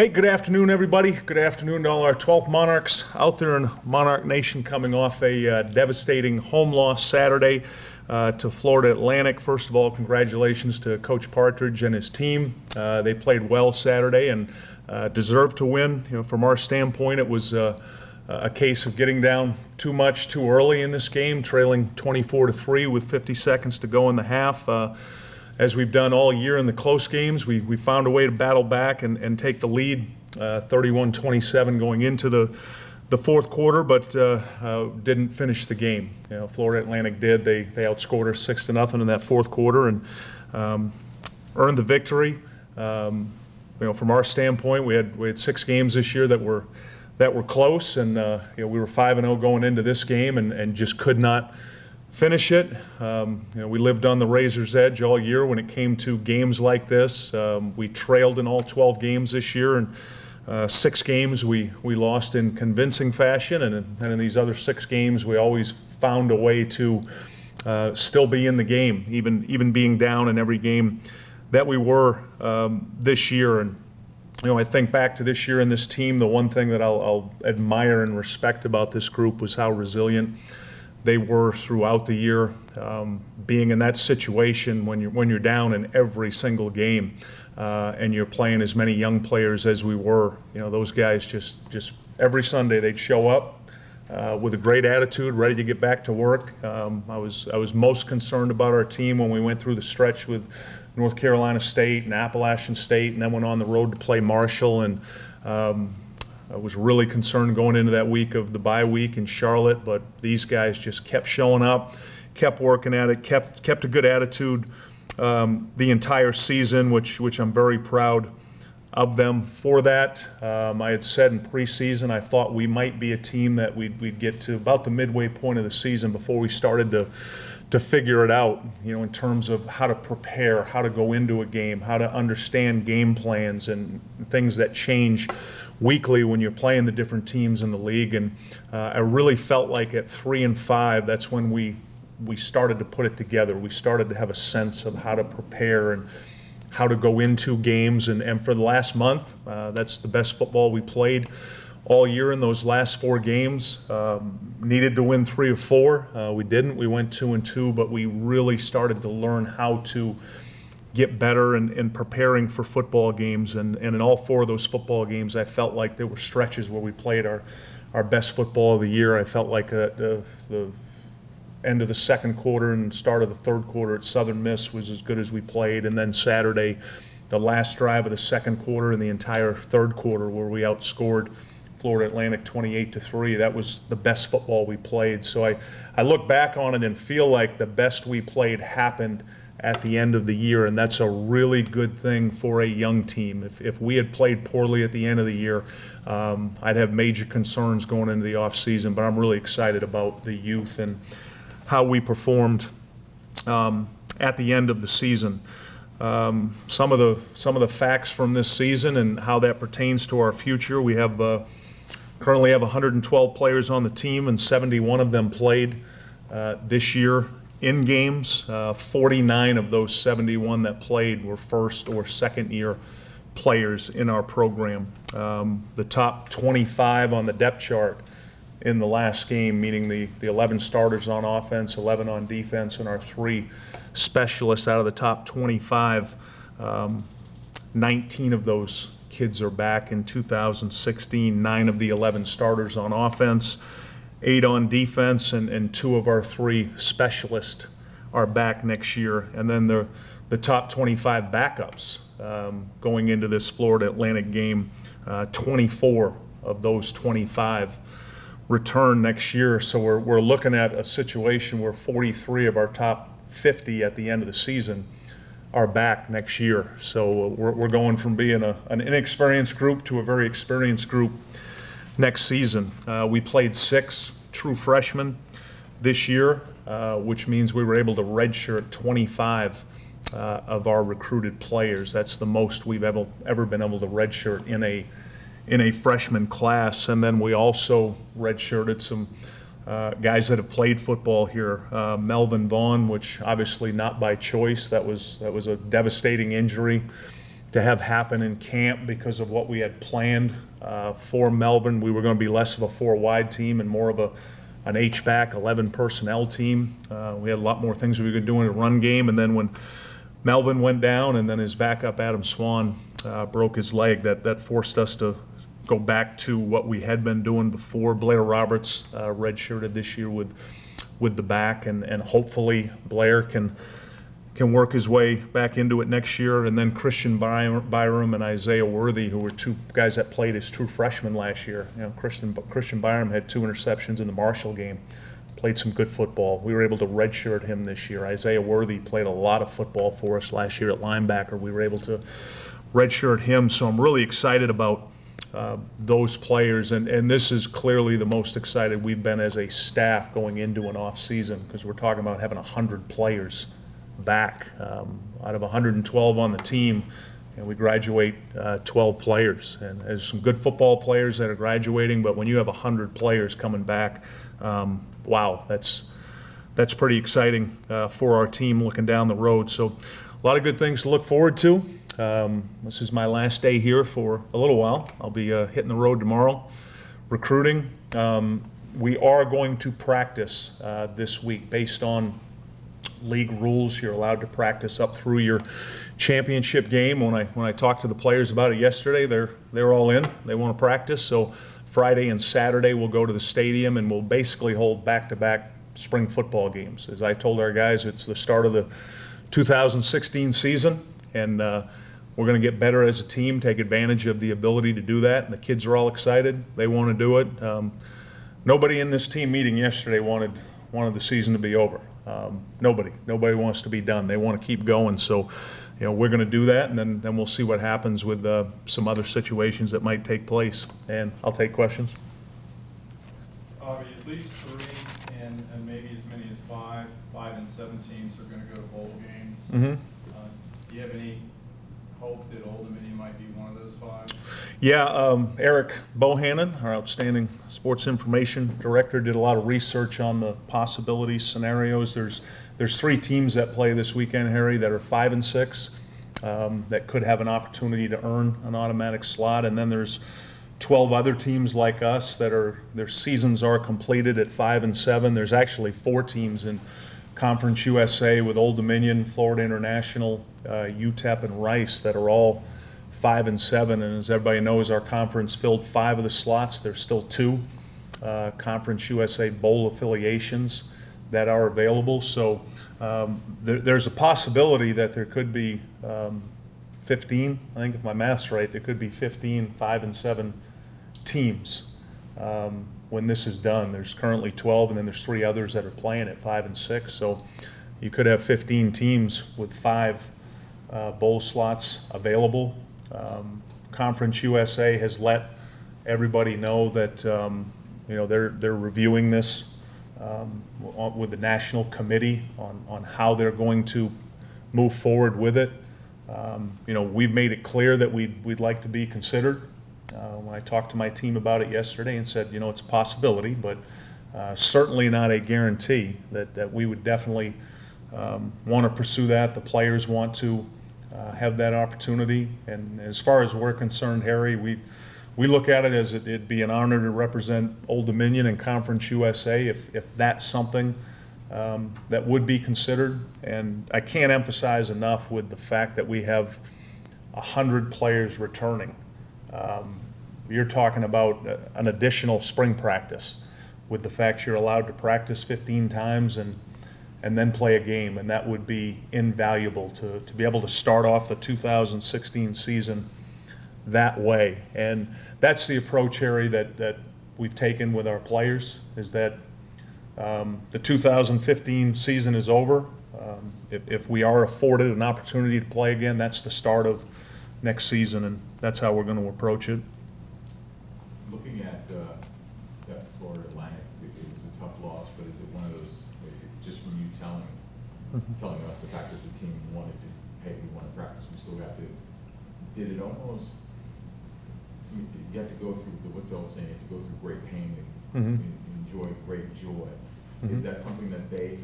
Hey, good afternoon, everybody. Good afternoon to all our 12th Monarchs out there in Monarch Nation, coming off a devastating home loss Saturday to Florida Atlantic. First of all, congratulations to Coach Partridge and his team. They played well Saturday and deserved to win. From our standpoint, it was a case of getting down too much too early in this game, trailing 24-3 with 50 seconds to go in the half. As we've done all year in the close games, we found a way to battle back and take the lead, 31-27 going into the fourth quarter, but didn't finish the game. Florida Atlantic did. They outscored us 6-0 in that fourth quarter and earned the victory. From our standpoint, we had 6 games this year that were close, and we were 5-0 going into this game and just could not finish it. We lived on the razor's edge all year when it came to games like this. We trailed in all 12 games this year, and 6 games we lost in convincing fashion, and in these other 6 games we always found a way to still be in the game, even being down in every game that we were this year. And I think back to this year and this team, the one thing that I'll admire and respect about this group was how resilient they were throughout the year. Being in that situation when you're down in every single game and you're playing as many young players as we were, those guys just every Sunday they'd show up with a great attitude, ready to get back to work. I was most concerned about our team when we went through the stretch with North Carolina State and Appalachian State, and then went on the road to play Marshall. And I was really concerned going into that week of the bye week in Charlotte, but these guys just kept showing up, kept working at it, kept a good attitude the entire season, which I'm very proud of them for that. I had said in preseason I thought we might be a team that we'd get to about the midway point of the season before we started to figure it out, in terms of how to prepare, how to go into a game, how to understand game plans and things that change weekly when you're playing the different teams in the league. And I really felt like at 3-5, that's when we started to put it together. We started to have a sense of how to prepare and how to go into games. And for the last month, that's the best football we played all year in those last 4 games. Needed to win 3 or 4. We didn't. We went 2-2, but we really started to learn how to get better in preparing for football games. And in all 4 of those football games, I felt like there were stretches where we played our best football of the year. I felt like the end of the second quarter and start of the third quarter at Southern Miss was as good as we played. And then Saturday, the last drive of the second quarter and the entire third quarter, where we outscored Florida Atlantic 28-3. That was the best football we played. So I look back on it and feel like the best we played happened at the end of the year, and that's a really good thing for a young team. If we had played poorly at the end of the year, I'd have major concerns going into the offseason, but I'm really excited about the youth and how we performed at the end of the season. Some of the facts from this season and how that pertains to our future: we currently have 112 players on the team, and 71 of them played this year in games. 49 of those 71 that played were first or second year players in our program. The top 25 on the depth chart in the last game, meaning the 11 starters on offense, 11 on defense, and our 3 specialists out of the top 25, 19 of those kids are back in 2016. 9 of the 11 starters on offense, 8 on defense, and 2 of our 3 specialists are back next year. And then the top 25 backups going into this Florida Atlantic game, 24 of those 25 return next year. So we're looking at a situation where 43 of our top 50 at the end of the season are back next year. So we're going from being an inexperienced group to a very experienced group next season. We played 6 true freshmen this year, which means we were able to redshirt 25 of our recruited players. That's the most we've ever been able to redshirt in a freshman class. And then we also redshirted some guys that have played football here. Melvin Vaughn, which obviously not by choice. That was a devastating injury to have happen in camp because of what we had planned for Melvin. We were going to be less of a four-wide team and more of an H-back, 11 personnel team. We had a lot more things we could do in the run game, and then when Melvin went down and then his backup Adam Swan broke his leg, that forced us to go back to what we had been doing before. Blair Roberts redshirted this year with the back, and hopefully Blair can work his way back into it next year. And then Christian Byram and Isaiah Worthy, who were two guys that played as true freshmen last year. You know, Christian Byram had 2 interceptions in the Marshall game, played some good football. We were able to redshirt him this year. Isaiah Worthy played a lot of football for us last year at linebacker. We were able to redshirt him, so I'm really excited about those players, and this is clearly the most excited we've been as a staff going into an off season, because we're talking about having 100 players back out of 112 on the team, and we graduate 12 players. And there's some good football players that are graduating, but when you have 100 players coming back, wow, that's pretty exciting for our team looking down the road. So a lot of good things to look forward to. This is my last day here for a little while. I'll be hitting the road tomorrow, recruiting. We are going to practice this week based on league rules. You're allowed to practice up through your championship game. When I talked to the players about it yesterday, they're all in. They want to practice. So Friday and Saturday we'll go to the stadium and we'll basically hold back-to-back spring football games. As I told our guys, it's the start of the 2016 season, and we're going to get better as a team, take advantage of the ability to do that. And the kids are all excited. They want to do it. Nobody in this team meeting yesterday wanted the season to be over. Nobody wants to be done. They want to keep going. So, you know, we're going to do that, and then we'll see what happens with some other situations that might take place. And I'll take questions. At least 3 and maybe as many as 5 and 7 teams are going to go to bowl games. Mm-hmm. Do you have any hope that Old Dominion might be one of those 5? Yeah, Eric Bohannon, our outstanding sports information director, did a lot of research on the possibility scenarios. There's 3 teams that play this weekend, Harry, that are 5 and 6, that could have an opportunity to earn an automatic slot, and then there's 12 other teams like us that their seasons are completed at 5 and 7. There's actually 4 teams in Conference USA with Old Dominion, Florida International, UTEP, and Rice that are all 5 and 7. And as everybody knows, our conference filled 5 of the slots. There's still 2 Conference USA Bowl affiliations that are available. So there's a possibility that there could be 15, I think if my math's right, there could be 15 5 and 7 teams when this is done. There's currently 12, and then there's 3 others that are playing at 5 and 6. So you could have 15 teams with 5 bowl slots available. Conference USA has let everybody know that you know, they're reviewing this with the national committee on how they're going to move forward with it. You know, we've made it clear that we'd like to be considered. When I talked to my team about it yesterday and said, you know, it's a possibility, but certainly not a guarantee that we would definitely want to pursue that. The players want to have that opportunity. And as far as we're concerned, Harry, we look at it as it'd be an honor to represent Old Dominion and Conference USA if that's something that would be considered. And I can't emphasize enough with the fact that we have 100 players returning. You're talking about an additional spring practice with the fact you're allowed to practice 15 times and then play a game, and that would be invaluable to be able to start off the 2016 season that way. And that's the approach, Harry, that we've taken with our players, is that the 2015 season is over. If we are afforded an opportunity to play again, that's the start of next season, and that's how we're going to approach it. Looking at that Florida Atlantic, it was a tough loss, but is it one of those, just from you telling us the fact that the team wanted to, hey, we want to practice, we still got to, did it almost, you have to go through, what's the old saying, you have to go through great pain and enjoy great joy. Is that something that they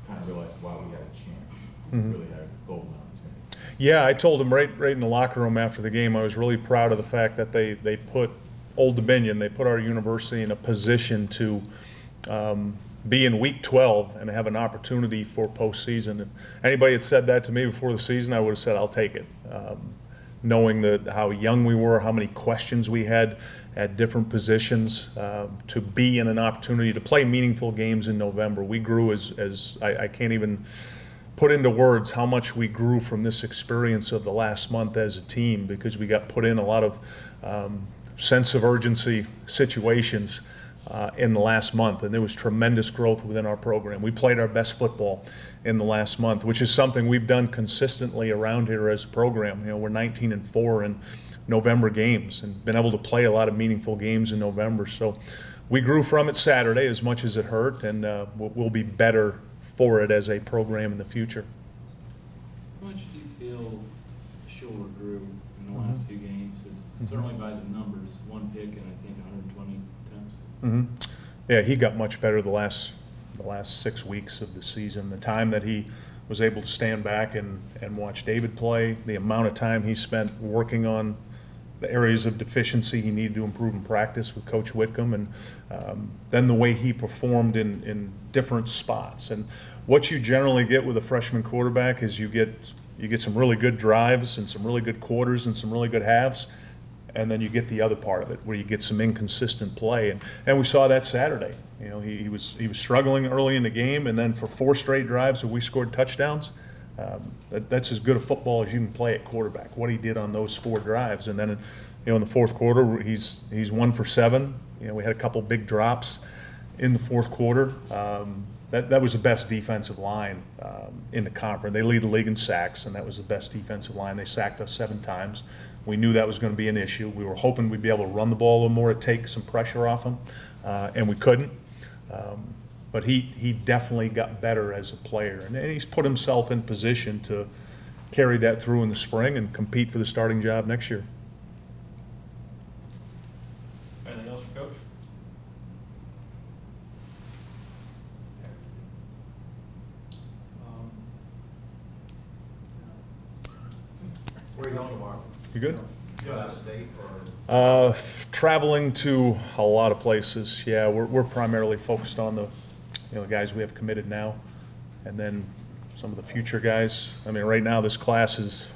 kind of realized, wow, we had a chance, we really had a golden opportunity? Yeah, I told them right in the locker room after the game, I was really proud of the fact that they put Old Dominion, they put our university in a position to be in week 12 and have an opportunity for postseason. If anybody had said that to me before the season, I would have said, I'll take it. Knowing that how young we were, how many questions we had at different positions, to be in an opportunity to play meaningful games in November. We grew as I can't even put into words how much we grew from this experience of the last month as a team, because we got put in a lot of sense of urgency situations in the last month, and there was tremendous growth within our program. We played our best football in the last month, which is something we've done consistently around here as a program. You know, we're 19-4 in November games and been able to play a lot of meaningful games in November. So we grew from it Saturday as much as it hurt, and we'll be better for it as a program in the future. How much do you feel Schuler grew in the last few games? It's certainly by the numbers, one pick and I think 120 attempts. Yeah, he got much better the last 6 weeks of the season. The time that he was able to stand back and watch David play, the amount of time he spent working on the areas of deficiency he needed to improve in practice with Coach Whitcomb, and then the way he performed in different spots. And what you generally get with a freshman quarterback is you get some really good drives and some really good quarters and some really good halves, and then you get the other part of it where you get some inconsistent play, and we saw that Saturday. You know, he was struggling early in the game, and then for 4 straight drives where we scored touchdowns. That's as good a football as you can play at quarterback. What he did on those 4 drives, and then in the fourth quarter he's 1 for 7. We had a couple big drops in the fourth quarter. That was the best defensive line in the conference. They lead the league in sacks, and that was the best defensive line. They sacked us 7 times. We knew that was going to be an issue. We were hoping we'd be able to run the ball a little more to take some pressure off them, and we couldn't. But he definitely got better as a player, and he's put himself in position to carry that through in the spring and compete for the starting job next year. Anything else for Coach? Where are you going tomorrow? You good? You out of state or? Traveling to a lot of places. Yeah, we're primarily focused on the guys we have committed now, and then some of the future guys. I mean, right now this class is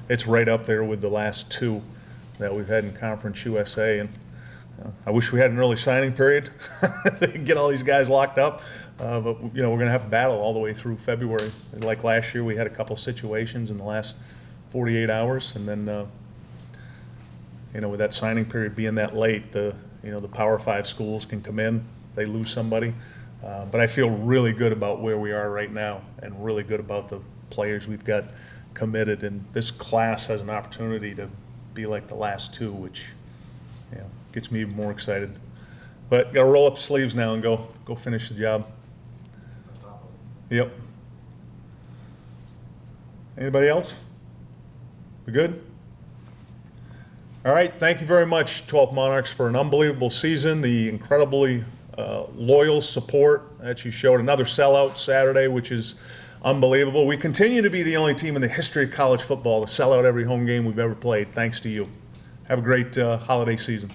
it's right up there with the last 2 that we've had in Conference USA, and I wish we had an early signing period to get all these guys locked up. But we're going to have a battle all the way through February. Like last year, we had a couple situations in the last 48 hours, and then with that signing period being that late, the Power 5 schools can come in, they lose somebody. But I feel really good about where we are right now, and really good about the players we've got committed. And this class has an opportunity to be like the last 2, which gets me even more excited. But got to roll up the sleeves now and go finish the job. Yep. Anybody else? We good? All right, thank you very much, 12th Monarchs, for an unbelievable season, the incredibly loyal support that you showed. Another sellout Saturday, which is unbelievable. We continue to be the only team in the history of college football to sell out every home game we've ever played, thanks to you. Have a great holiday season.